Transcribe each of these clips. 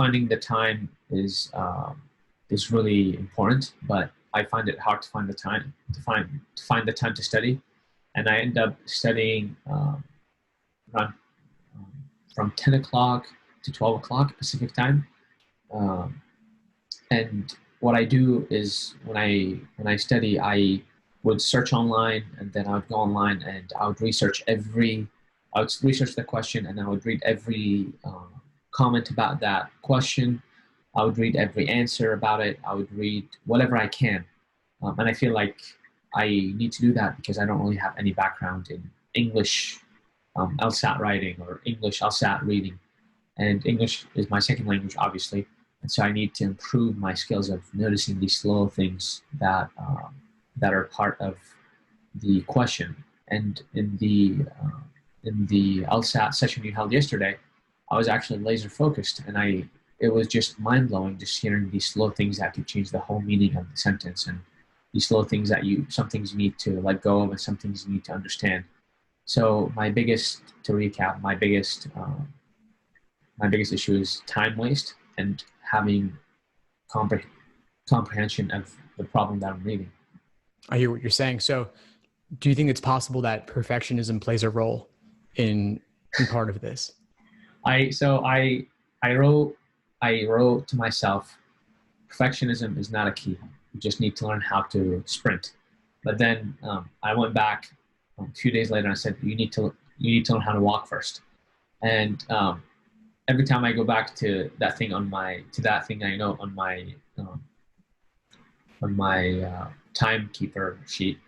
finding the time is really important, but I find it hard to find the time to find the time to study, and I end up studying around from 10 o'clock to 12 o'clock Pacific time. Um, and what I do is when I study, I would search online, and then I would go online and I would research the question, and I would read every comment about that question. I would read every answer about it. I would read whatever I can. And I feel like I need to do that because I don't really have any background in English LSAT writing or English LSAT reading. And English is my second language, obviously. And so I need to improve my skills of noticing these little things that are part of the question. And in the LSAT session we held yesterday, I was actually laser focused, and it was just mind blowing just hearing these little things that could change the whole meaning of the sentence, and these little things that some things you need to let go of, and some things you need to understand. So to recap, my biggest issue is time waste and having comprehension of the problem that I'm reading. I hear what you're saying. So do you think it's possible that perfectionism plays a role in part of this? I wrote to myself, perfectionism is not a key. You just need to learn how to sprint. But then I went back a few days later and I said, you need to learn how to walk first. And every time I go back to that thing I know on my timekeeper sheet,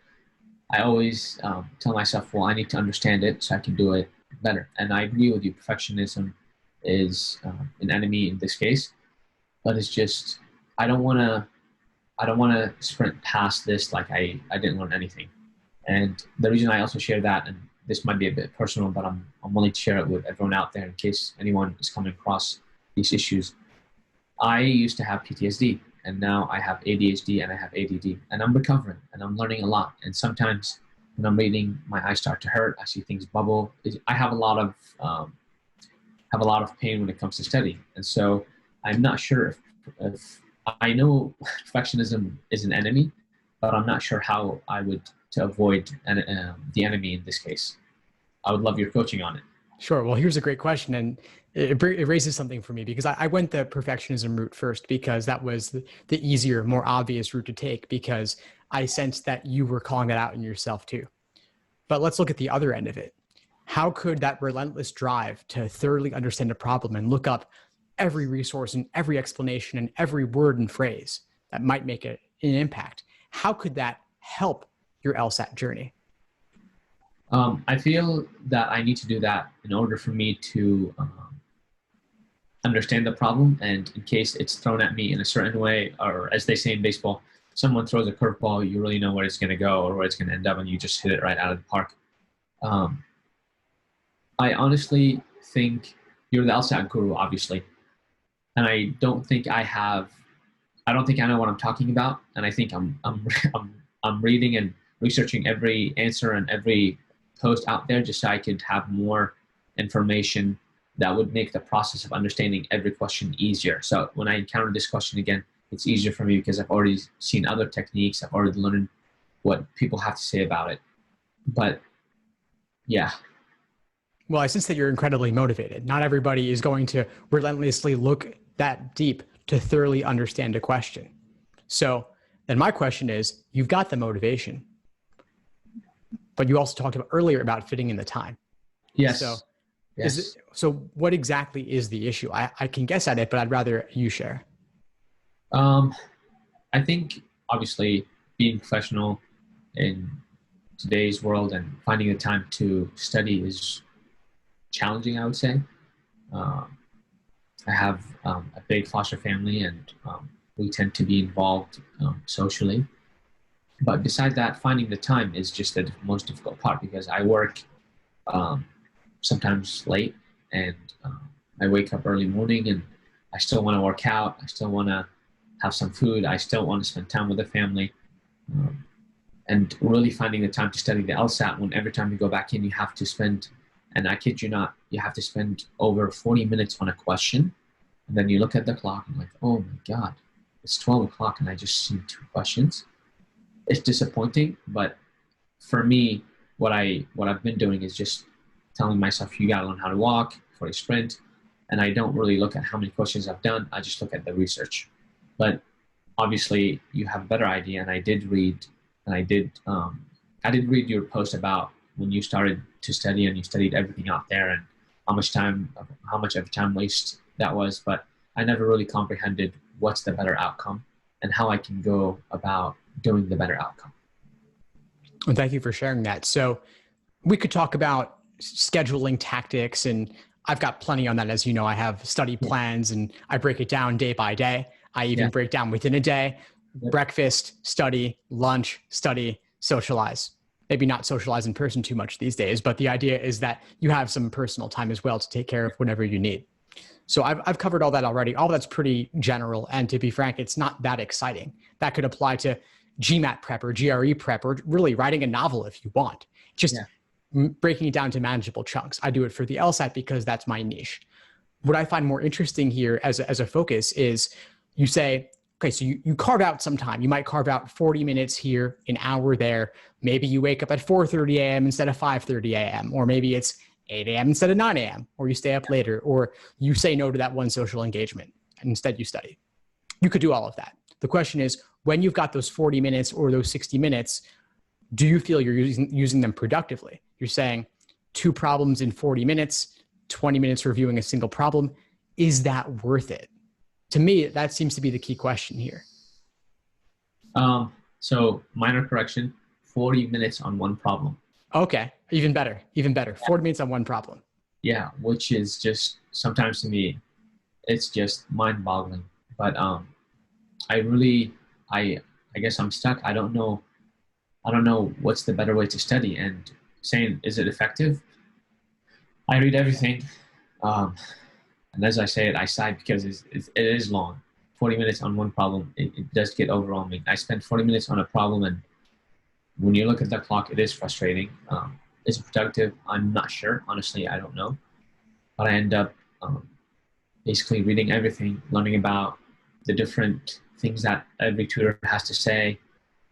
I always tell myself, well, I need to understand it so I can do it better. And I agree with you. Perfectionism is an enemy in this case, but it's just, I don't want to sprint past this like I didn't learn anything. And the reason I also share that, and this might be a bit personal, but I'm willing to share it with everyone out there in case anyone is coming across these issues. I used to have PTSD, and now I have ADHD and I have ADD, and I'm recovering and I'm learning a lot. And sometimes when I'm reading, my eyes start to hurt. I see things bubble. I have a lot of pain when it comes to studying, and so I'm not sure if I know perfectionism is an enemy, but I'm not sure how I would to avoid the enemy in this case. I would love your coaching on it. Sure. Well, here's a great question. And it raises something for me because I went the perfectionism route first because that was the easier, more obvious route to take because I sensed that you were calling that out in yourself too. But let's look at the other end of it. How could that relentless drive to thoroughly understand a problem and look up every resource and every explanation and every word and phrase that might make an impact, how could that help your LSAT journey? I feel that I need to do that in order for me to understand the problem, and in case it's thrown at me in a certain way, or as they say in baseball, someone throws a curveball, you really know where it's going to go or where it's going to end up, and you just hit it right out of the park. I honestly think you're the LSAT guru, obviously, and I don't think I know what I'm talking about, and I think I'm reading and researching every answer and every post out there just so I could have more information that would make the process of understanding every question easier. So when I encounter this question again, it's easier for me because I've already seen other techniques. I've already learned what people have to say about it. But yeah. Well, I sense that you're incredibly motivated. Not everybody is going to relentlessly look that deep to thoroughly understand a question. So then my question is, you've got the motivation, but you also talked about earlier about fitting in the time. Yes. So, yes. So what exactly is the issue? I can guess at it, but I'd rather you share. I think obviously being professional in today's world and finding the time to study is challenging, I would say. I have a big foster family, and we tend to be involved socially. But beside that, finding the time is just the most difficult part because I work sometimes late, and I wake up early morning, and I still want to work out. I still want to have some food. I still want to spend time with the family. And really finding the time to study the LSAT when every time you go back in, you have to spend, and I kid you not, you have to spend over 40 minutes on a question. And then you look at the clock and like, oh my God, it's 12 o'clock and I just seen 2 questions. It's disappointing, but for me, what I've been doing is just telling myself you gotta learn how to walk for a sprint. And I don't really look at how many questions I've done. I just look at the research. But obviously you have a better idea. And I did read your post about when you started to study and you studied everything out there and how much of time waste that was. But I never really comprehended what's the better outcome and how I can go about doing the better outcome. Well, thank you for sharing that. So we could talk about scheduling tactics, and I've got plenty on that. As you know, I have study plans and I break it down day by day. I even break down within a day, breakfast, study, lunch, study, socialize. Maybe not socialize in person too much these days, but the idea is that you have some personal time as well to take care of whenever you need. So I've covered all that already. All that's pretty general. And to be frank, it's not that exciting. That could apply to GMAT prep or GRE prep, or really writing a novel if you want. Just breaking it down to manageable chunks. I do it for the LSAT because that's my niche. What I find more interesting here as a focus is you say, okay, so you carve out some time. You might carve out 40 minutes here, an hour there. Maybe you wake up at 4:30 a.m. instead of 5:30 a.m. Or maybe it's 8 a.m. instead of 9 a.m. Or you stay up later. Or you say no to that one social engagement and instead you study. You could do all of that. The question is, when you've got those 40 minutes or those 60 minutes, do you feel you're using them productively? You're saying 2 problems in 40 minutes, 20 minutes reviewing a single problem. Is that worth it? To me, that seems to be the key question here. So minor correction, 40 minutes on one problem. Okay, even better, even better. 40 minutes on one problem. Yeah, which is just, sometimes to me, it's just mind boggling. But I guess I'm stuck. I don't know what's the better way to study, and saying, is it effective? I read everything. And as I say it, I sigh because it is long. 40 minutes on one problem, it does get overwhelming. I spent 40 minutes on a problem, and when you look at the clock, it is frustrating. Is it productive? I'm not sure. Honestly, I don't know. But I end up basically reading everything, learning about the different things that every tutor has to say,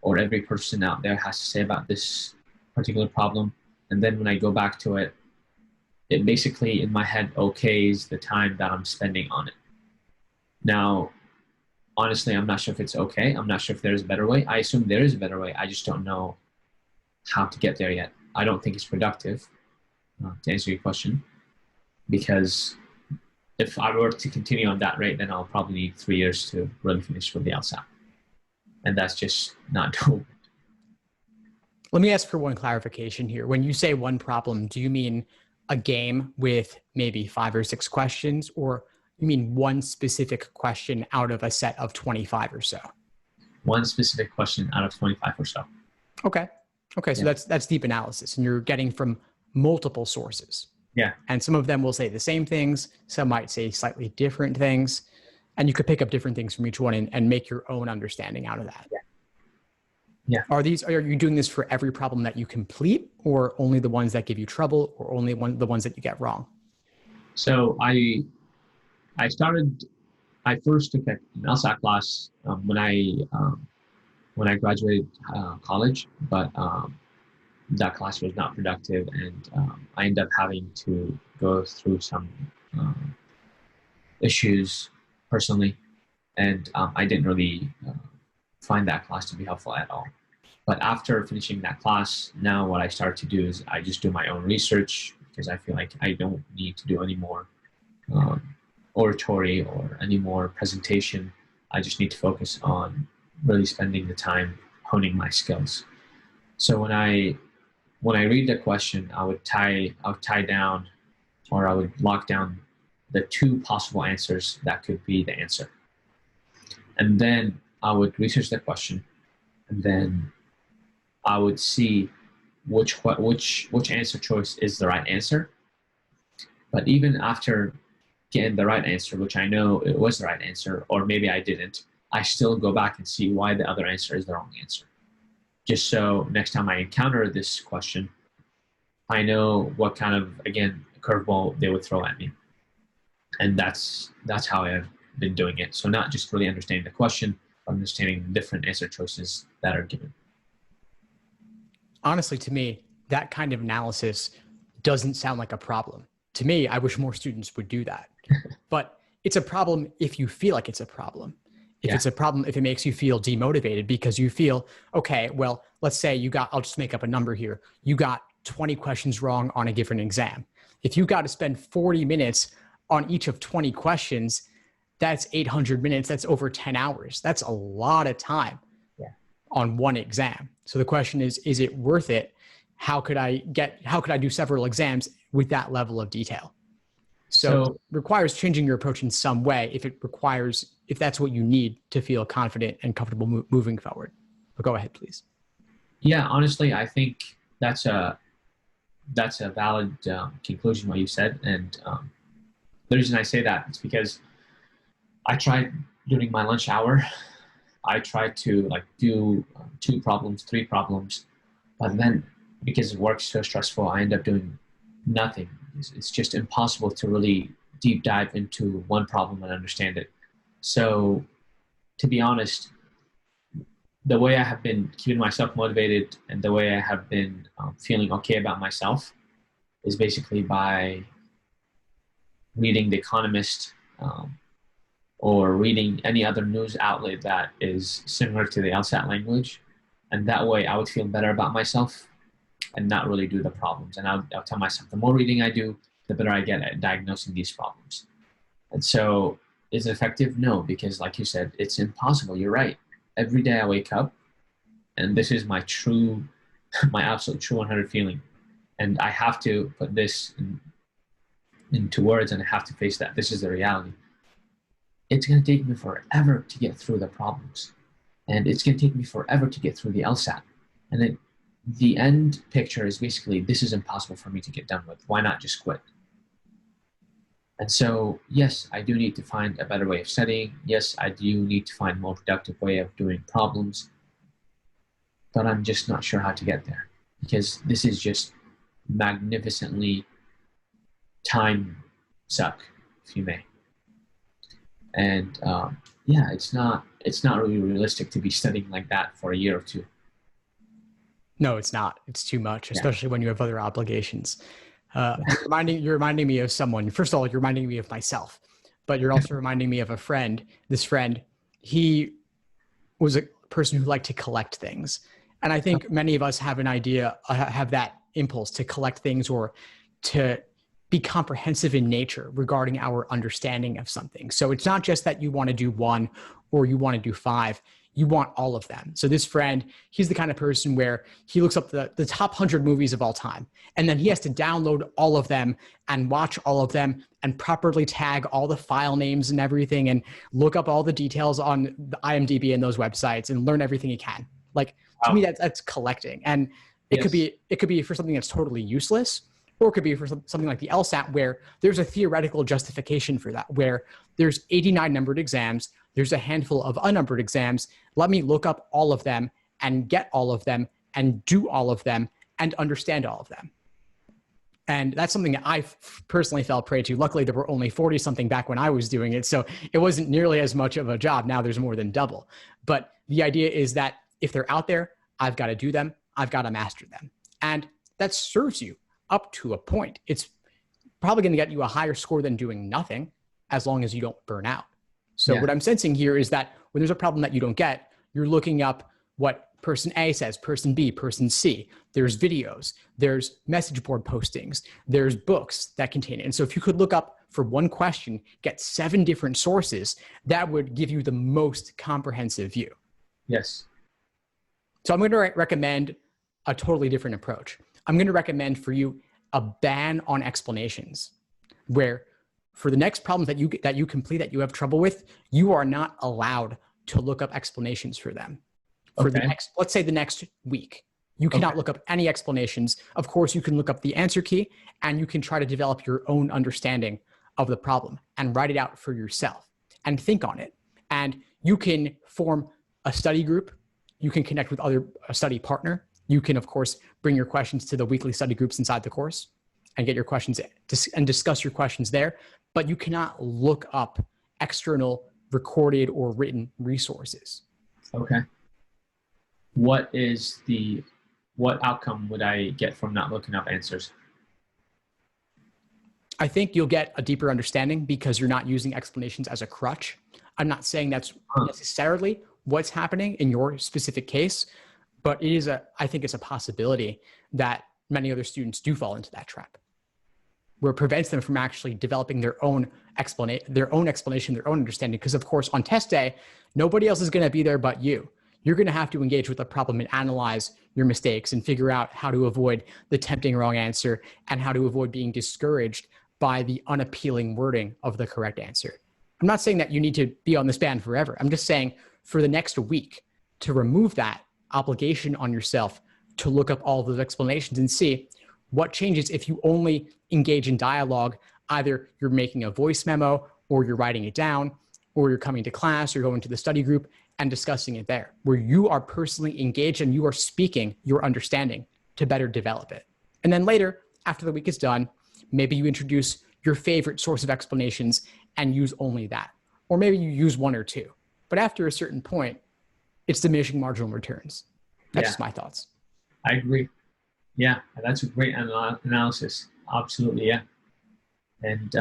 or every person out there has to say about this particular problem. And then when I go back to it, it basically in my head okays the time that I'm spending on it. Now, honestly, I'm not sure if it's okay. I'm not sure if there's a better way. I assume there is a better way. I just don't know how to get there yet. I don't think it's productive, to answer your question, because if I were to continue on that rate, then I'll probably need 3 years to really finish with the LSAT. And that's just not doable. Let me ask for one clarification here. When you say one problem, do you mean a game with maybe 5 or 6 questions, or you mean one specific question out of a set of 25 or so? One specific question out of 25 or so. Okay. So that's deep analysis, and you're getting from multiple sources. Yeah. And some of them will say the same things. Some might say slightly different things, and you could pick up different things from each one and make your own understanding out of that. Yeah. Are you doing this for every problem that you complete, or only the ones that give you trouble, or only the ones that you get wrong? So I first took an LSAT class when I graduated college, but that class was not productive, and I ended up having to go through some issues personally, and I didn't really find that class to be helpful at all. But after finishing that class, now what I start to do is I just do my own research, because I feel like I don't need to do any more oratory or any more presentation. I just need to focus on really spending the time honing my skills. So when I read the question, I would tie down, or I would lock down the 2 possible answers that could be the answer. And then I would research the question, and then I would see which answer choice is the right answer. But even after getting the right answer, which I know it was the right answer, or maybe I didn't, I still go back and see why the other answer is the wrong answer. Just so next time I encounter this question, I know what kind of, again, curveball they would throw at me. And that's how been doing it. So not just really understanding the question, but understanding the different answer choices that are given. Honestly, to me, that kind of analysis doesn't sound like a problem. To me, I wish more students would do that. But it's a problem if you feel like it's a problem. If it's a problem, if it makes you feel demotivated because you feel, okay, well, let's say I'll just make up a number here. You got 20 questions wrong on a given exam. If you got to spend 40 minutes on each of 20 questions, that's 800 minutes. That's over 10 hours. That's a lot of time on one exam. So the question is it worth it? How could I do several exams with that level of detail? So it requires changing your approach in some way if that's what you need to feel confident and comfortable moving forward. But go ahead, please. Yeah, honestly, I think that's a valid conclusion, what you said. And the reason I say that is because I tried during my lunch hour, I tried to do 2 problems, 3 problems, but then because work's so stressful, I end up doing nothing. It's just impossible to really deep dive into one problem and understand it. So to be honest, the way I have been keeping myself motivated and the way I have been feeling okay about myself is basically by reading The Economist or reading any other news outlet that is similar to the LSAT language. And that way I would feel better about myself and not really do the problems. And I'll tell myself the more reading I do, the better I get at diagnosing these problems. And so is it effective? No, because like you said, it's impossible. You're right. Every day I wake up and this is my absolute true 100 feeling. And I have to put this into words and I have to face that. This is the reality. It's going to take me forever to get through the problems. And it's going to take me forever to get through the LSAT. And then the end picture is basically, this is impossible for me to get done with. Why not just quit? And so, yes, I do need to find a better way of studying. Yes, I do need to find a more productive way of doing problems. But I'm just not sure how to get there because this is just magnificently time suck, if you may. And it's not really realistic to be studying like that for a year or 2. No, it's not. It's too much, especially when you have other obligations. You're reminding me of someone. First of all, you're reminding me of myself, but you're also reminding me of a friend. This friend, he was a person who liked to collect things. And I think many of us have have that impulse to collect things or to be comprehensive in nature regarding our understanding of something. So it's not just that you want to do 1 or you want to do 5. You want all of them. So this friend, he's the kind of person where he looks up the top 100 movies of all time, and then he has to download all of them and watch all of them and properly tag all the file names and everything and look up all the details on the IMDb and those websites and learn everything he can. Like to me, that's collecting. And it could be for something that's totally useless, or it could be for something like the LSAT where there's a theoretical justification for that, where there's 89 numbered exams, there's a handful of unnumbered exams. Let me look up all of them and get all of them and do all of them and understand all of them. And that's something that I personally fell prey to. Luckily, there were only 40 something back when I was doing it. So it wasn't nearly as much of a job. Now there's more than double. But the idea is that if they're out there, I've got to do them. I've got to master them. And that serves you up to a point. It's probably going to get you a higher score than doing nothing as long as you don't burn out. So what I'm sensing here is that when there's a problem that you don't get, you're looking up what person A says, person B, person C. There's videos, there's message board postings, there's books that contain it. And so if you could look up for one question, get 7 different sources, that would give you the most comprehensive view. Yes. So I'm going to recommend a totally different approach. I'm going to recommend for you a ban on explanations, where for the next problems that you complete, that you have trouble with, you are not allowed to look up explanations for them. For the next, let's say the next week, you cannot look up any explanations. Of course, you can look up the answer key and you can try to develop your own understanding of the problem and write it out for yourself and think on it. And you can form a study group. You can connect with a study partner. You can, of course, bring your questions to the weekly study groups inside the course and get your questions and discuss your questions there. But you cannot look up external recorded or written resources. Okay. What outcome would I get from not looking up answers? I think you'll get a deeper understanding because you're not using explanations as a crutch. I'm not saying that's necessarily what's happening in your specific case, but I think it's a possibility that many other students do fall into that trap, where it prevents them from actually developing their own explanation, their own understanding. Because of course, on test day, nobody else is going to be there but you. You're going to have to engage with the problem and analyze your mistakes and figure out how to avoid the tempting wrong answer and how to avoid being discouraged by the unappealing wording of the correct answer. I'm not saying that you need to be on this band forever. I'm just saying for the next week to remove that obligation on yourself to look up all of those explanations and see what changes if you only engage in dialogue. Either you're making a voice memo or you're writing it down, or you're coming to class or going to the study group and discussing it there, where you are personally engaged and you are speaking your understanding to better develop it. And then later, after the week is done, maybe you introduce your favorite source of explanations and use only that. Or maybe you use one or two. But after a certain point, it's diminishing marginal returns. That's just my thoughts. I agree. Yeah, that's a great analysis. Absolutely, yeah. And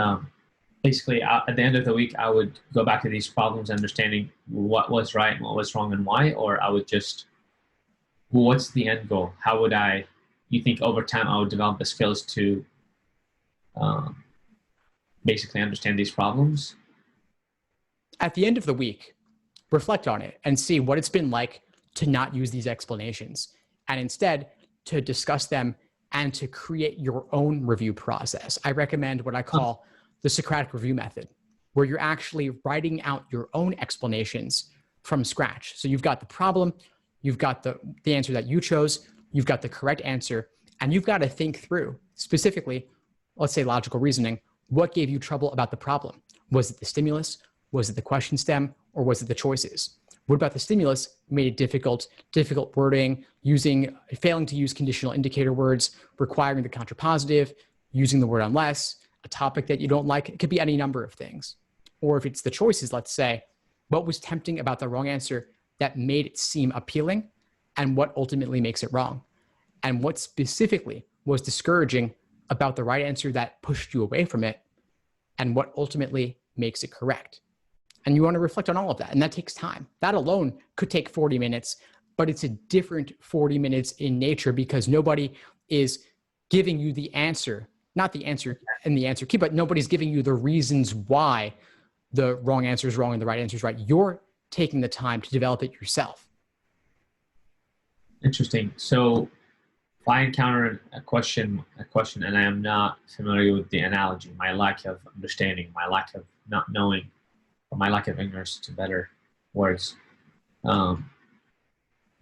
basically, at the end of the week, I would go back to these problems, understanding what was right and what was wrong and why, or I would just, well, what's the end goal? How would you think over time I would develop the skills to basically understand these problems? At the end of the week, reflect on it and see what it's been like to not use these explanations, and instead to discuss them and to create your own review process. I recommend what I call the Socratic review method, where you're actually writing out your own explanations from scratch. So you've got the problem, you've got the answer that you chose, you've got the correct answer, and you've got to think through specifically, let's say logical reasoning, what gave you trouble about the problem? Was it the stimulus? Was it the question stem? Or was it the choices? What about the stimulus made it difficult wording, failing to use conditional indicator words, requiring the contrapositive, using the word unless, a topic that you don't like? It could be any number of things. Or if it's the choices, let's say, what was tempting about the wrong answer that made it seem appealing, and what ultimately makes it wrong? And what specifically was discouraging about the right answer that pushed you away from it, and what ultimately makes it correct? And you want to reflect on all of that. And that takes time. That alone could take 40 minutes, but it's a different 40 minutes in nature because nobody is giving you the answer, not the answer and the answer key, but nobody's giving you the reasons why the wrong answer is wrong and the right answer is right. You're taking the time to develop it yourself. Interesting. So if I encounter a question and I am not familiar with the analogy, my lack of understanding, my lack of not knowing, or my lack of ignorance to better words,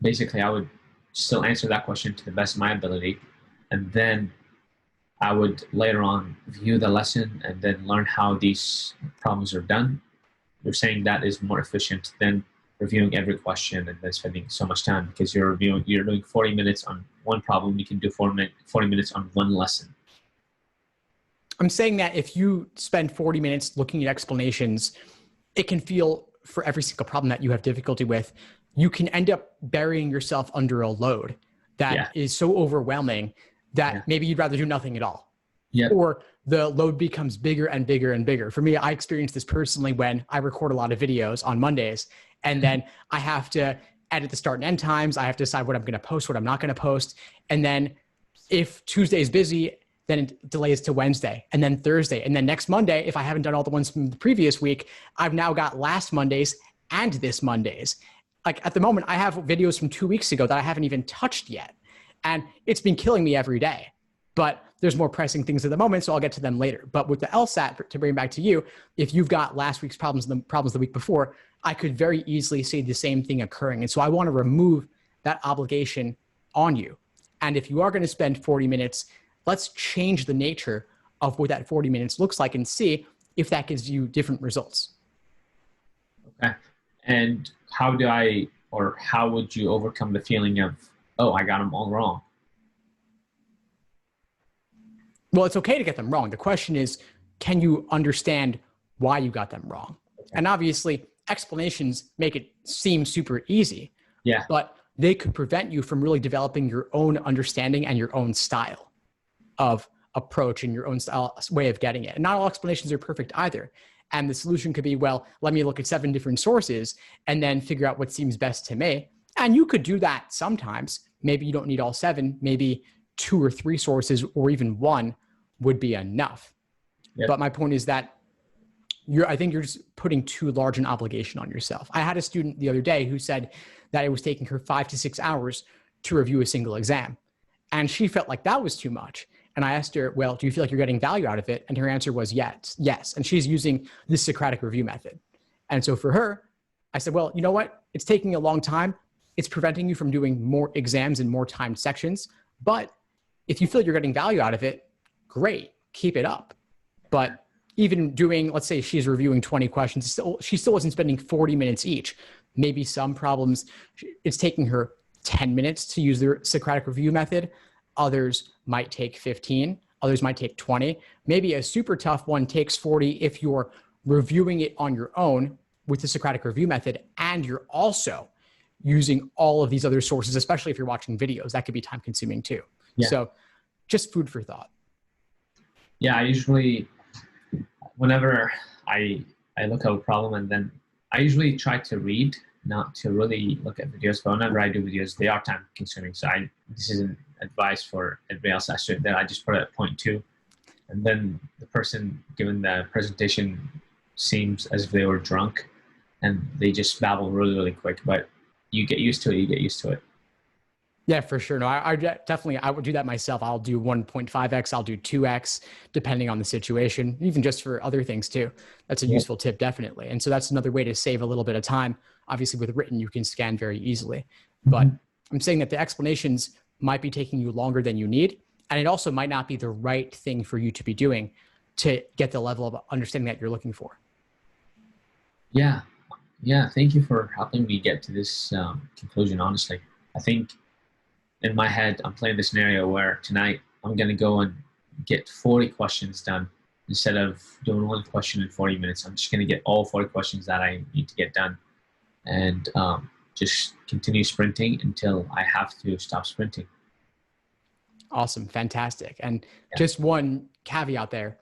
basically I would still answer that question to the best of my ability, and then I would later on view the lesson and then learn how these problems are done. You're saying that is more efficient than reviewing every question and then spending so much time, because you're doing 40 minutes on one problem. You can do 40 minutes on one lesson. I'm saying that if you spend 40 minutes looking at explanations, it can feel, for every single problem that you have difficulty with, you can end up burying yourself under a load that is so overwhelming that maybe you'd rather do nothing at all. Or the load becomes bigger and bigger and bigger. For me, I experienced this personally when I record a lot of videos on Mondays, and then I have to edit the start and end times. I have to decide what I'm going to post, what I'm not going to post. And then if Tuesday is busy, then it delays to Wednesday, and then Thursday. And then next Monday, if I haven't done all the ones from the previous week, I've now got last Mondays and this Mondays. Like at the moment, I have videos from 2 weeks ago that I haven't even touched yet. And it's been killing me every day. But there's more pressing things at the moment, so I'll get to them later. But with the LSAT, to bring back to you, if you've got last week's problems and the problems the week before, I could very easily see the same thing occurring. And so I want to remove that obligation on you. And if you are going to spend 40 minutes, let's change the nature of what that 40 minutes looks like and see if that gives you different results. Okay. And how would you overcome the feeling of, oh, I got them all wrong? Well, it's okay to get them wrong. The question is, can you understand why you got them wrong? Okay. And obviously, explanations make it seem super easy, Yeah. but they could prevent you from really developing your own understanding and your own style of approach and your own style way of getting it. And not all explanations are perfect either. And the solution could be, well, let me look at 7 different sources and then figure out what seems best to me. And you could do that sometimes. Maybe you don't need all 7, maybe 2 or 3 sources or even 1 would be enough. Yeah. But my point is that I think you're just putting too large an obligation on yourself. I had a student the other day who said that it was taking her 5 to 6 hours to review a single exam. And she felt like that was too much. And I asked her, well, do you feel like you're getting value out of it? And her answer was yes. And she's using this Socratic review method. And so for her, I said, well, you know what? It's taking a long time. It's preventing you from doing more exams and more timed sections. But if you feel you're getting value out of it, great, keep it up. But even doing, let's say she's reviewing 20 questions, she still wasn't spending 40 minutes each. Maybe some problems, it's taking her 10 minutes to use the Socratic review method. Others might take 15, others might take 20. Maybe a super tough one takes 40 if you're reviewing it on your own with the Socratic review method and you're also using all of these other sources, especially if you're watching videos. That could be time consuming too. Yeah. So just food for thought. Yeah, I usually, whenever I look at a problem, and then I usually try to read, not to really look at videos, but whenever I do videos, they are time consuming. So this isn't advice for everybody else. I just put it at point 2. And then the person giving the presentation seems as if they were drunk and they just babble really, really quick, but you get used to it. Yeah, for sure. No, I definitely, I would do that myself. I'll do 1.5x, I'll do 2x, depending on the situation, even just for other things too. That's a useful tip, definitely. And so that's another way to save a little bit of time. Obviously with written, you can scan very easily, but I'm saying that the explanations might be taking you longer than you need. And it also might not be the right thing for you to be doing to get the level of understanding that you're looking for. Yeah. Thank you for helping me get to this conclusion. Honestly, I think in my head, I'm playing the scenario where tonight I'm going to go and get 40 questions done instead of doing 1 question in 40 minutes. I'm just going to get all 40 questions that I need to get done and just continue sprinting until I have to stop sprinting. Awesome. Fantastic. And just one caveat there.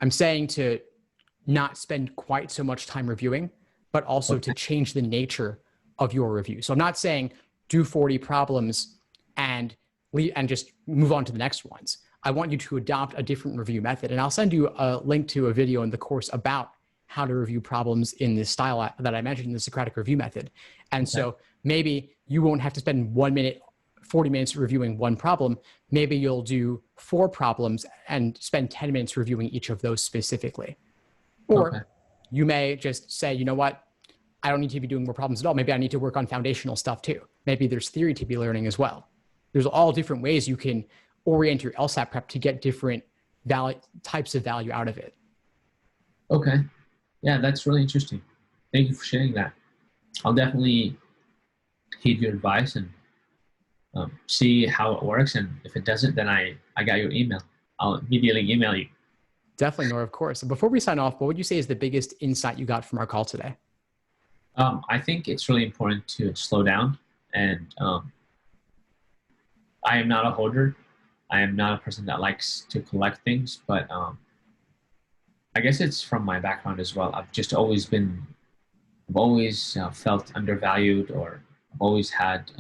I'm saying to not spend quite so much time reviewing, but also to change the nature of your review. So I'm not saying do 40 problems and just move on to the next ones. I want you to adopt a different review method. And I'll send you a link to a video in the course about how to review problems in this style that I mentioned, the Socratic review method. And so maybe you won't have to spend 40 minutes reviewing 1 problem. Maybe you'll do 4 problems and spend 10 minutes reviewing each of those specifically. Or you may just say, you know what? I don't need to be doing more problems at all. Maybe I need to work on foundational stuff too. Maybe there's theory to be learning as well. There's all different ways you can orient your LSAT prep to get different types of value out of it. Okay. Yeah, that's really interesting. Thank you for sharing that. I'll definitely heed your advice and see how it works. And if it doesn't, then I got your email. I'll immediately email you. Definitely, Nor, of course. Before we sign off, what would you say is the biggest insight you got from our call today? I think it's really important to slow down. And I am not a hoarder. I am not a person that likes to collect things, but I guess it's from my background as well. I've always felt undervalued, or I've always had,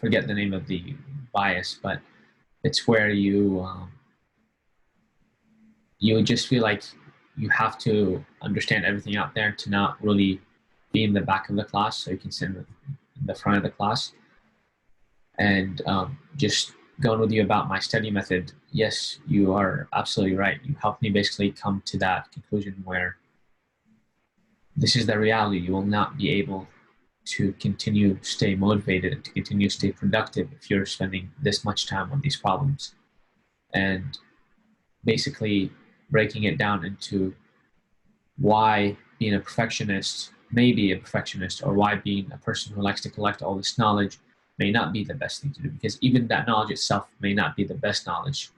forget the name of the bias, but it's where you just feel like you have to understand everything out there to not really be in the back of the class, so you can sit in the front of the class. And just going with you about my study method, yes, you are absolutely right. You helped me basically come to that conclusion where this is the reality. You will not be able to continue to stay motivated and to continue to stay productive if you're spending this much time on these problems. And basically breaking it down into why being a perfectionist may be a perfectionist, or why being a person who likes to collect all this knowledge may not be the best thing to do, because even that knowledge itself may not be the best knowledge.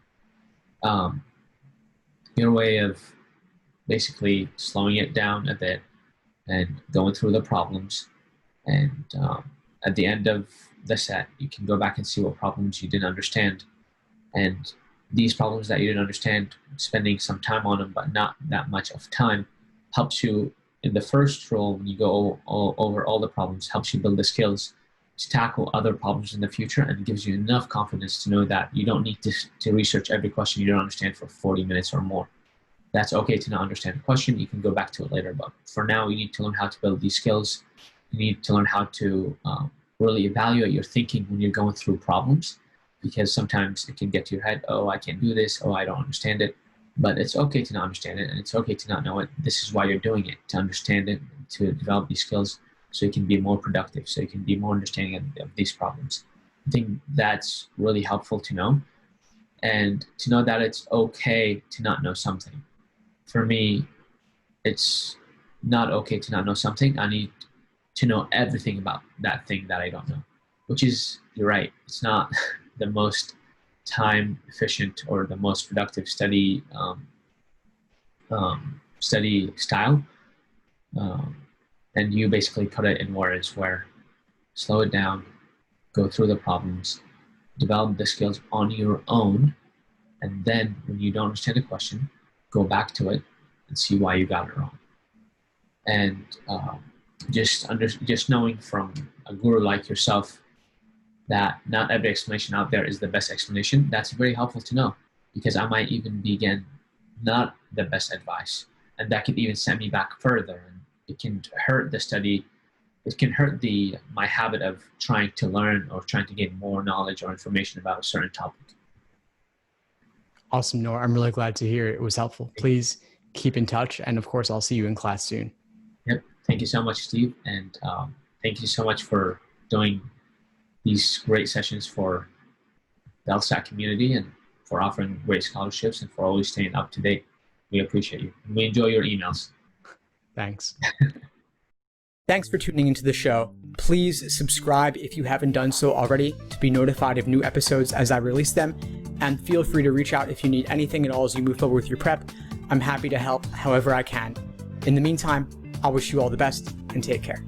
Your way of basically slowing it down a bit and going through the problems. And at the end of the set, you can go back and see what problems you didn't understand. And these problems that you didn't understand, spending some time on them, but not that much of time, helps you in the first roll when you go over all the problems, helps you build the skills to tackle other problems in the future, and gives you enough confidence to know that you don't need to research every question you don't understand for 40 minutes or more. That's okay to not understand the question. You can go back to it later. But for now, you need to learn how to build these skills. You need to learn how to really evaluate your thinking when you're going through problems, because sometimes it can get to your head, oh, I can't do this. Oh, I don't understand it. But it's okay to not understand it, and it's okay to not know it. This is why you're doing it, to understand it, to develop these skills so you can be more productive, so you can be more understanding of these problems. I think that's really helpful to know, and to know that it's okay to not know something. For me, it's not okay to not know something. I need to know everything about that thing that I don't know, which is, you're right, it's not the most time efficient or the most productive study style. And you basically put it in words where slow it down, go through the problems, develop the skills on your own, and then when you don't understand a question, go back to it and see why you got it wrong. And just knowing from a guru like yourself that not every explanation out there is the best explanation, that's very helpful to know, because I might even be, again, not the best advice, and that could even send me back further, and it can hurt the study. It can hurt my habit of trying to learn or trying to gain more knowledge or information about a certain topic. Awesome, Noor. I'm really glad to hear it was helpful. Please keep in touch, and of course, I'll see you in class soon. Yep. Thank you so much, Steve, and thank you so much for doing these great sessions for the LSAT community, and for offering great scholarships, and for always staying up to date. We appreciate you. We enjoy your emails. Thanks. Thanks for tuning into the show. Please subscribe if you haven't done so already to be notified of new episodes as I release them. And feel free to reach out if you need anything at all as you move forward with your prep. I'm happy to help however I can. In the meantime, I'll wish you all the best and take care.